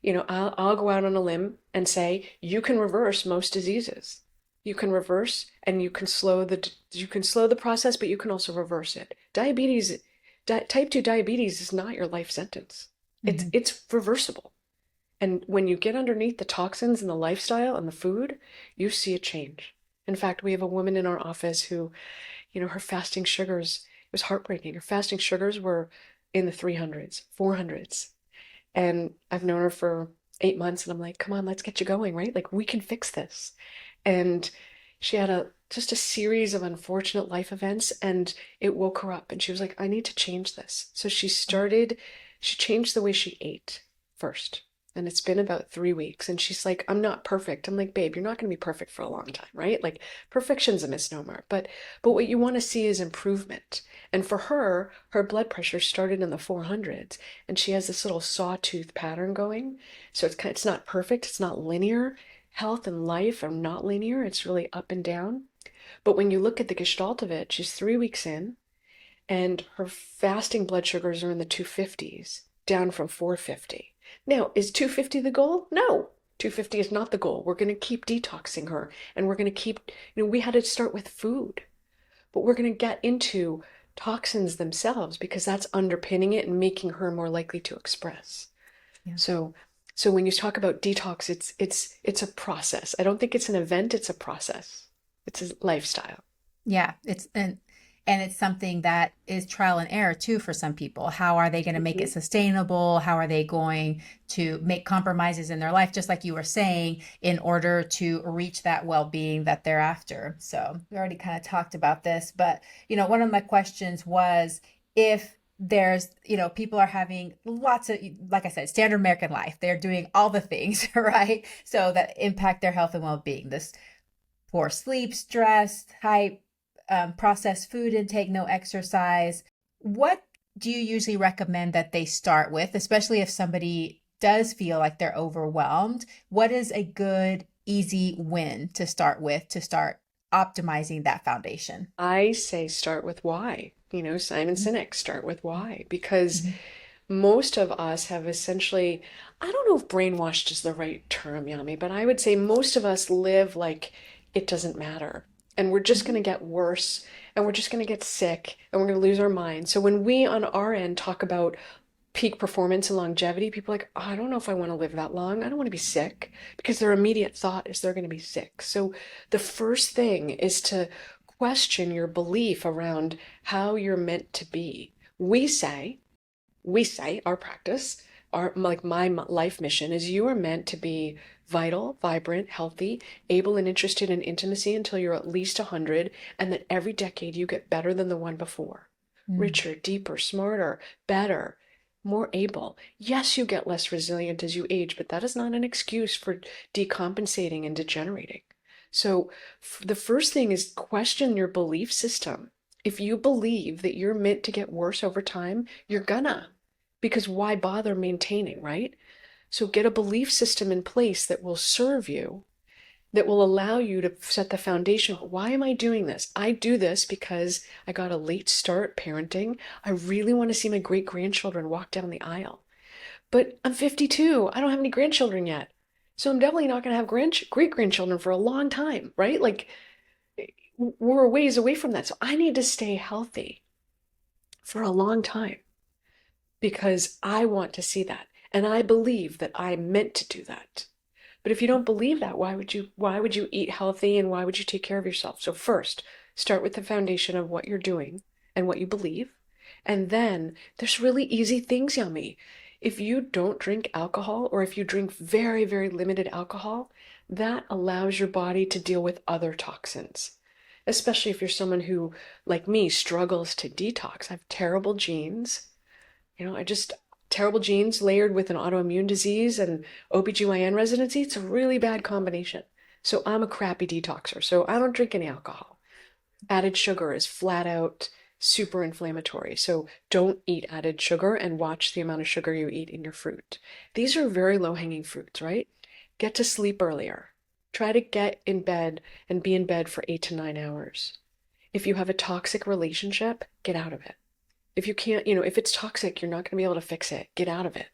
I'll go out on a limb and say you can reverse most diseases. You can reverse and you can slow the process, but you can also reverse it. Type 2 diabetes is not your life sentence. It's Mhm. it's reversible. And when you get underneath the toxins and the lifestyle and the food, you see a change. In fact, we have a woman in our office who, her fasting sugars, it was heartbreaking. Her fasting sugars were in the 300s, 400s. And I've known her for 8 months, and I'm like, come on, let's get you going, right? Like, we can fix this. And she had just a series of unfortunate life events, and it woke her up. And she was like, I need to change this. So she changed the way she ate first. And it's been about 3 weeks. And she's like, I'm not perfect. I'm like, babe, you're not going to be perfect for a long time, right? Like, perfection's a misnomer. But what you want to see is improvement. And for her blood pressure started in the 400s, and she has this little sawtooth pattern going. So it's not perfect. It's not linear. Health and life are not linear. It's really up and down. But when you look at the gestalt of it, she's 3 weeks in, and her fasting blood sugars are in the 250s, down from 450. Now, is 250 the goal? No. 250 is not the goal. We're going to keep detoxing her, and we're going to keep, we had to start with food, but we're going to get into toxins themselves because that's underpinning it and making her more likely to express. Yeah. So, so when you talk about detox, it's a process. I don't think it's an event, it's a process. It's a lifestyle. Yeah, and it's something that is trial and error too for some people. How are they going to make it Mhm. sustainable? How are they going to make compromises in their life, just like you were saying, in order to reach that well-being that they're after? So we already kind of talked about this, but one of my questions was if there's, people are having lots of, like I said, standard American life. They're doing all the things, right? So that impact their health and well-being. This poor sleep, stress, high processed food intake, no exercise. What do you usually recommend that they start with, especially if somebody does feel like they're overwhelmed? What is a good, easy win to start with to start optimizing that foundation? I say start with why. Simon Sinek, start with why. Because Mhm. most of us have essentially, I don't know if brainwashed is the right term, Yami, but I would say most of us live like it doesn't matter. And we're just going Mhm. to get worse, and we're just going to get sick, and we're going to lose our mind. So when we on our end talk about peak performance and longevity, people are like, oh, I don't know if I want to live that long. I don't want to be sick, because their immediate thought is they're going to be sick. So the first thing is to question your belief around how you're meant to be. We say our practice, my life mission is you are meant to be vital, vibrant, healthy, able and interested in intimacy until you're at least 100, and that every decade you get better than the one before. Mm. richer, deeper, smarter, better, more able. Yes, you get less resilient as you age, but that is not an excuse for decompensating and degenerating. So the first thing is question your belief system. If you believe that you're meant to get worse over time, you're gonna, because why bother maintaining, right? So get a belief system in place that will serve you, that will allow you to set the foundation. Why am I doing this? I do this because I got a late start parenting. I really want to see my great grandchildren walk down the aisle. But I'm 52. I don't have any grandchildren yet. So I'm definitely not going to have great grandchildren for a long time, right? Like we're a ways away from that. So I need to stay healthy for a long time because I want to see that. And I believe that I'm meant to do that. But if you don't believe that, why would you eat healthy and why would you take care of yourself? So first, start with the foundation of what you're doing and what you believe. And then there's really easy things, Yami. If you don't drink alcohol or if you drink very, very limited alcohol, that allows your body to deal with other toxins. Especially if you're someone who, like me, struggles to detox. I have terrible genes. I just terrible genes layered with an autoimmune disease and OBGYN residency. It's a really bad combination. So I'm a crappy detoxer. So I don't drink any alcohol. Added sugar is flat out super inflammatory. So don't eat added sugar and watch the amount of sugar you eat in your fruit. These are very low-hanging fruits, right? Get to sleep earlier. Try to get in bed and be in bed for 8 to 9 hours. If you have a toxic relationship, get out of it. If you can't, if it's toxic, you're not going to be able to fix it. Get out of it.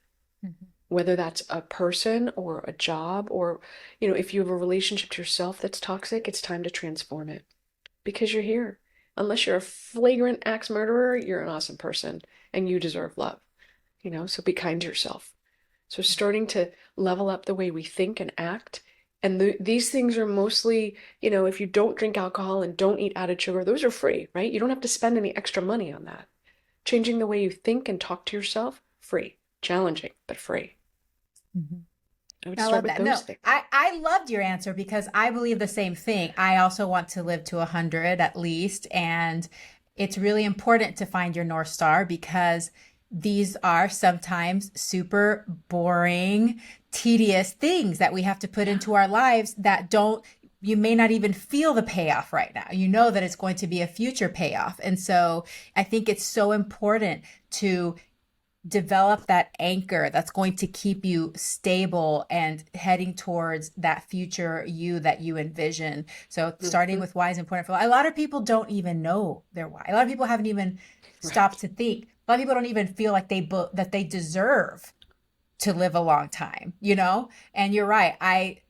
Mhm. Whether that's a person or a job or, if you have a relationship to yourself that's toxic, it's time to transform it because you're here. Unless you're a flagrant axe murderer, you're an awesome person and you deserve love, so be kind to yourself. So starting to level up the way we think and act. And these things are mostly, if you don't drink alcohol and don't eat added sugar, those are free, right? You don't have to spend any extra money on that. Changing the way you think and talk to yourself, free. Challenging, but free. Mhm. I would I start love with that. those No, things. I loved your answer because I believe the same thing. I also want to live to 100 at least. And it's really important to find your North Star because these are sometimes super boring, tedious things that we have to put Yeah, into our lives that don't, you may not even feel the payoff right now. You know that it's going to be a future payoff. And so I think it's so important to develop that anchor that's going to keep you stable and heading towards that future you that you envision. So starting hmm with why is important for a lot of people don't even know their why. A lot of people haven't even stopped right. to think. A lot of people don't even feel like that they deserve to live a long time, you know? And you're right.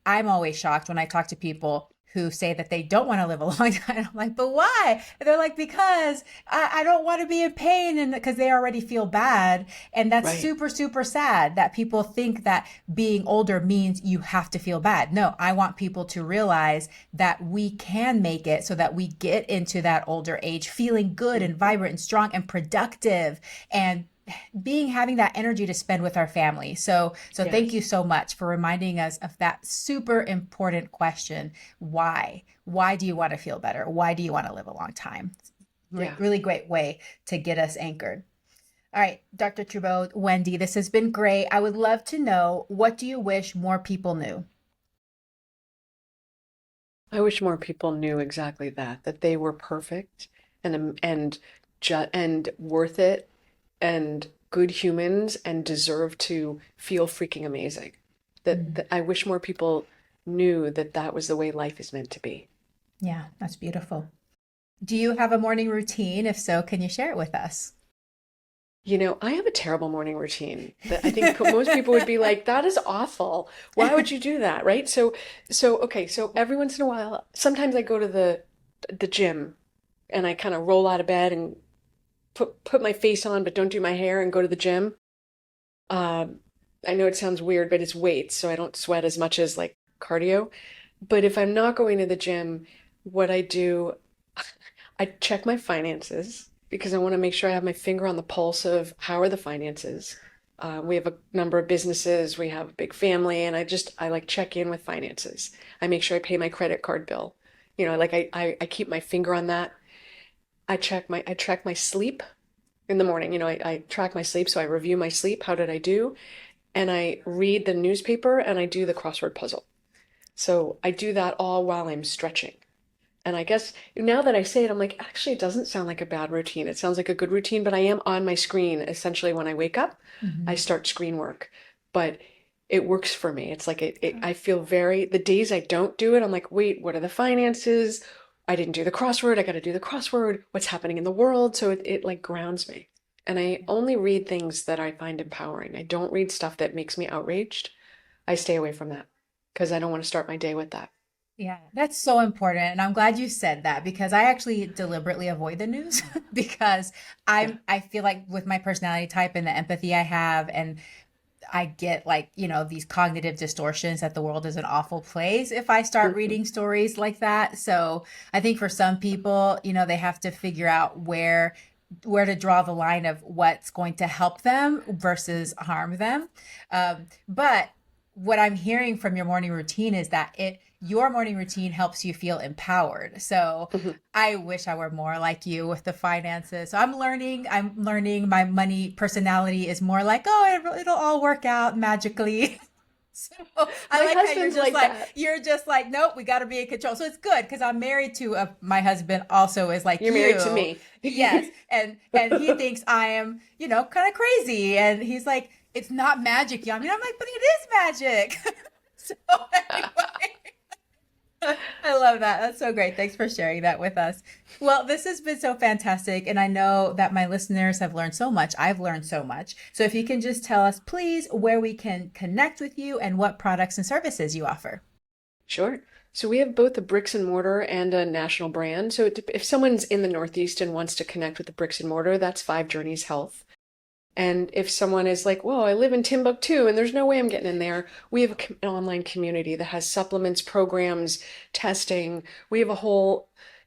I'm always shocked when I talk to people who say that they don't want to live a long time. I'm like, but why? And they're like, because I don't want to be in pain and because they already feel bad. And that's Right. super, super sad that people think that being older means you have to feel bad. No, I want people to realize that we can make it so that we get into that older age feeling good and hmm vibrant and strong and productive and having that energy to spend with our family. So thank you Yes. so much for reminding us of that super important question. Why do you want to feel better? Why do you want to live a long time? Yeah. Really great way to get us anchored. All right, Dr. Trubow, Wendie, this has been great. I would love to know, what do you wish more people knew? I wish more people knew exactly that they were perfect and worth it and good humans and deserve to feel freaking amazing. That, Mm, that I wish more people knew that that was the way life is meant to be. yeah, that's beautiful. Do you have a morning routine? If so, can you share it with us? I have a terrible morning routine that I think most people would be like, that is awful. Why would you do that? Right? Okay, so every once in a while, sometimes I go to the gym and I kind of roll out of bed and put my face on, but don't do my hair and go to the gym. Um, I know it sounds weird, but it's weights, so I don't sweat as much as like cardio. But if I'm not going to the gym, what I do, I check my finances because I want to make sure I have my finger on the pulse of how are the finances. We have a number of businesses, we have a big family, and I like check in with finances. I make sure I pay my credit card bill. Like I keep my finger on that. I check my sleep. in the morning. I track my sleep, so I review my sleep. How did I do? And I read the newspaper and I do the crossword puzzle. So I do that all while I'm stretching. And I guess now that I say it, I'm like, actually, it doesn't sound like a bad routine. It sounds like a good routine, but I am on my screen essentially when I wake up. I start screen work, but it works for me. It's like I feel the days I don't do it, I'm like, wait, what are the finances? I didn't do the crossword. I got to do the crossword. What's happening in the world? So it like grounds me. And I only read things that I find empowering. I don't read stuff that makes me outraged. I stay away from that because I don't want to start my day with that. Yeah, that's so important. And I'm glad you said that because I actually deliberately avoid the news because Yeah. I feel like with my personality type and the empathy I have and I get like, these cognitive distortions that the world is an awful place if I start Mhm. reading stories like that. So I think for some people, they have to figure out where to draw the line of what's going to help them versus harm them. But what I'm hearing from your morning routine is that your morning routine helps you feel empowered. So Mhm. I wish I were more like you with the finances. So I'm learning my money personality is more like, oh, it'll all work out magically. So I My like how you're husband's just like like that. you're just like, nope, we got to be in control. So it's good because I'm married to my husband also is like You're married to you. me. Yes. And he thinks I am, kind of crazy. And he's like, it's not magic, Yami. And I'm like, but it is magic. So anyway, I love that. That's so great. Thanks for sharing that with us. Well, this has been so fantastic. And I know that my listeners have learned so much. I've learned so much. So if you can just tell us, please, where we can connect with you and what products and services you offer. Sure. So we have both a bricks and mortar and a national brand. So if someone's in the Northeast and wants to connect with the bricks and mortar, that's Five Journeys Health. And if someone is like, whoa, I live in Timbuktu and there's no way I'm getting in there, we have an online community that has supplements, programs, testing. We have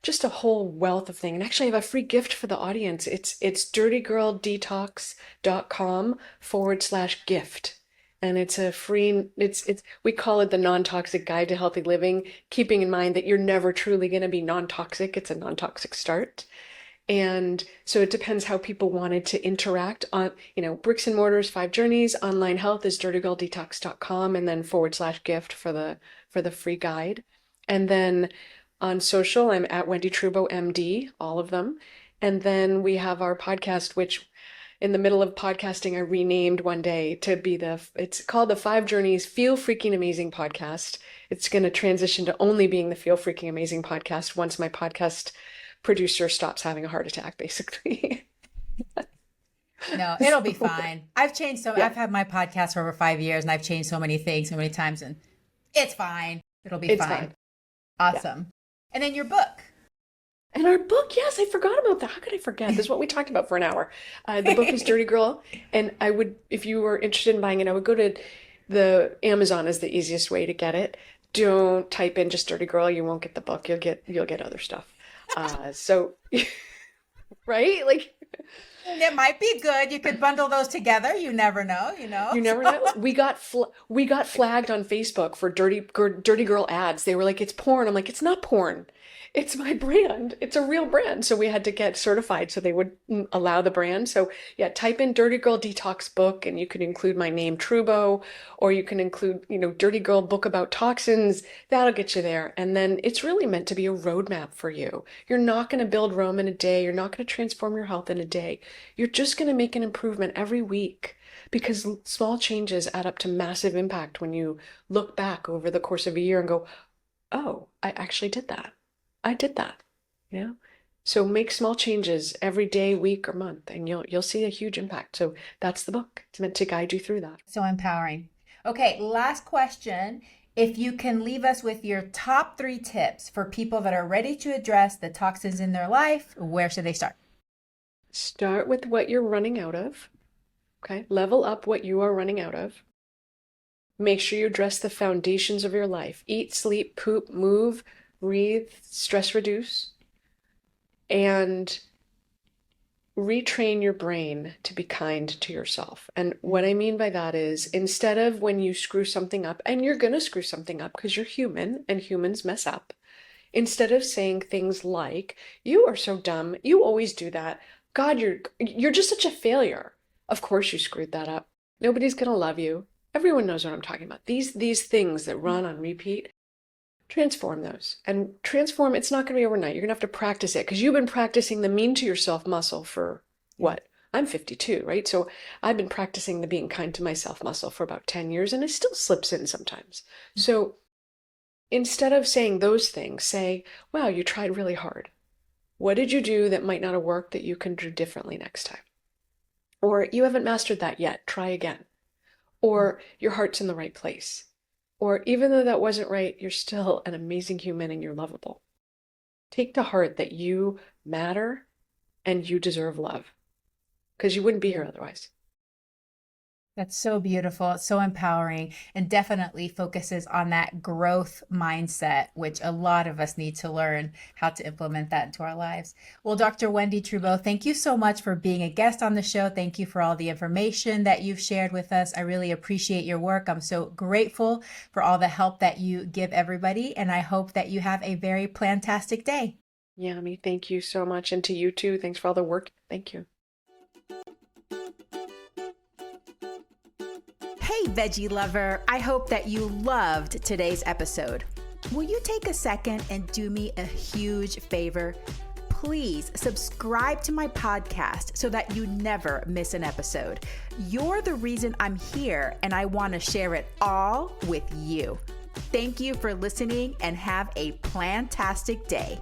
just a whole wealth of things. And actually, I have a free gift for the audience. It's dirtygirldetox.com/gift. And it's a free, we call it the non-toxic guide to healthy living, keeping in mind that you're never truly going to be non-toxic. It's a non-toxic start. And so it depends how people wanted to interact on, bricks and mortars, Five Journeys, online health is dirtygirldetox.com and then /gift for the free guide. And then on social, I'm at Wendie Trubow, MD, all of them. And then we have our podcast, which in the middle of podcasting, I renamed one day to be it's called the Five Journeys Feel Freaking Amazing podcast. It's going to transition to only being the Feel Freaking Amazing podcast once my podcast producer stops having a heart attack, basically. No, it'll be So, fine. yeah, I've had my podcast for over 5 years and I've changed so many things so many times and it's fine. It'll be it's fine. fine. Yeah. Awesome. And then your book. And our book, yes, I forgot about that. How could I forget? This is what we talked about for an hour. The book is Dirty Girl, and I would, if you were interested in buying it, I would go to the Amazon is the easiest way to get it. Don't type in just Dirty Girl, you won't get the book. You'll get other stuff. So right? Like It might be good. You could bundle those together. You never know. you never So know. We got flagged on Facebook for dirty girl ads. They were like, "It's porn." I'm like, "It's not porn. It's my brand. It's a real brand." So we had to get certified so they would allow the brand. So yeah, type in Dirty Girl Detox book and you can include my name Trubo, or you can include, Dirty Girl book about toxins. That'll get you there. And then it's really meant to be a roadmap for you. You're not going to build Rome in a day. You're not going to transform your health in a day. You're just going to make an improvement every week because small changes add up to massive impact when you look back over the course of a year and go, oh, I actually did that. I did that, you know? So make small changes every day, week, or month, and you'll see a huge impact. So that's the book. It's meant to guide you through that. so empowering. Okay, last question. If you can leave us with your top 3 tips for people that are ready to address the toxins in their life, where should they start? Start with what you're running out of. Okay? Level up what you are running out of. Make sure you address the foundations of your life. Eat, sleep, poop, move, breathe, stress reduce, and retrain your brain to be kind to yourself. And what I mean by that is instead of when you screw something up, and you're going to screw something up because you're human and humans mess up, instead of saying things like, you are so dumb, you always do that, God, you're just such a failure. Of course you screwed that up. Nobody's going to love you. Everyone knows what I'm talking about. These things that run on repeat, transform those. And transform, it's not going to be overnight. You're going to have to practice it because you've been practicing the mean to yourself muscle for what? I'm 52, right? So I've been practicing the being kind to myself muscle for about 10 years, and it still slips in sometimes. So instead of saying those things, say, wow, you tried really hard. What did you do that might not have worked that you can do differently next time? Or you haven't mastered that yet, try again. Or your heart's in the right place. Or even though that wasn't right, you're still an amazing human and you're lovable. Take to heart that you matter and you deserve love, because you wouldn't be here otherwise. That's so beautiful. It's so empowering and definitely focuses on that growth mindset, which a lot of us need to learn how to implement that into our lives. Well, Dr. Wendie Trubow, thank you so much for being a guest on the show. Thank you for all the information that you've shared with us. I really appreciate your work. I'm so grateful for all the help that you give everybody, and I hope that you have a very plantastic day. Yami, thank you so much. And to you too. Thanks for all the work. Thank you. Hey, veggie lover, I hope that you loved today's episode. Will you take a second and do me a huge favor? Please subscribe to my podcast so that you never miss an episode. You're the reason I'm here, and I want to share it all with you. Thank you for listening and have a plantastic day.